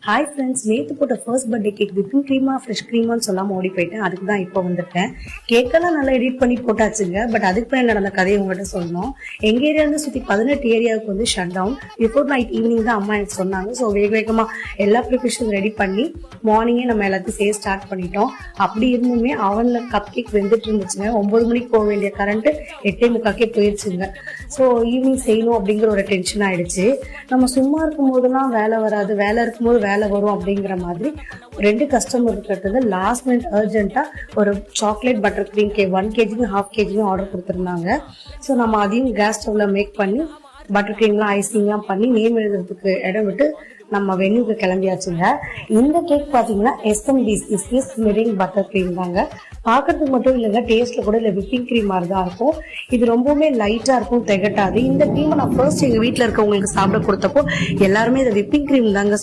Hi friends, நேற்று போட்ட first birthday cake whipping க்ரீமா ஃப்ரெஷ் க்ரீமான்னு சொல்லாமல் ஓடி போயிட்டேன். அதுக்கு தான் இப்போ வந்திருக்கேன். கேக்கெல்லாம் நல்லா எடிட் பண்ணி போட்டாச்சுங்க. பட் அதுக்கு பின்னாடி நடந்த கதையை உங்கள்கிட்ட சொல்லணும். எங்கள் ஏரியாவிலேருந்து சுற்றி 18 ஏரியாவுக்கு வந்து shut down. Before night evening தான் அம்மா எனக்கு சொன்னாங்க. ஸோ வேகமாக எல்லா ப்ரிப்ரேஷன் ரெடி பண்ணி மார்னிங்கே நம்ம எல்லாத்தையும் செய்ய ஸ்டார்ட் பண்ணிட்டோம். அப்படி இருந்துமே அவனில் கப் கேக் வெந்துட்டு இருந்துச்சுங்க. 9 மணிக்கு போக வேண்டிய கரண்ட்டு 8:45 போயிடுச்சுங்க. ஸோ ஈவினிங் செய்யணும் அப்படிங்கிற ஒரு டென்ஷன் ஆயிடுச்சு. நம்ம சும்மா இருக்கும் போதெல்லாம் வேலை வராது, வேலை இருக்கும்போது வேலை வரும் அப்படிங்கிற மாதிரி 2 கஸ்டமர் இருக்கிறது லாஸ்ட் மினிட் அர்ஜென்ட்டா ஒரு chocolate butter cream cake 1 kg 1/2 kg order கொடுத்துருந்தாங்க. ஸோ நம்ம அதையும் கேஸ் ஸ்டவ்ல மேக் பண்ணி பட்டர் க்ரீம்லாம் ஐசிங்லாம் பண்ணி நேம் எழுதுறதுக்கு இடம் விட்டு நம்ம வென்யூக்கு கிளம்பியாச்சுங்க. இந்த கேக் பார்த்தீங்கன்னா எஸ்எம்டிஸ் மிரிங் பட்டர் க்ரீம் தாங்க. பார்க்கறதுக்கு மட்டும் இல்லைங்க, டேஸ்ட்ல கூட இல்லை விப்பிங் க்ரீம் மாதிரி தான் இருக்கும். இது ரொம்பவுமே லைட்டா இருக்கும், திகட்டாது. இந்த க்ரீமை நான் ஃபர்ஸ்ட் எங்க வீட்டில் இருக்கவங்களுக்கு சாப்பிட கொடுத்தப்போ எல்லாருமே இதை விப்பிங் க்ரீம் தாங்க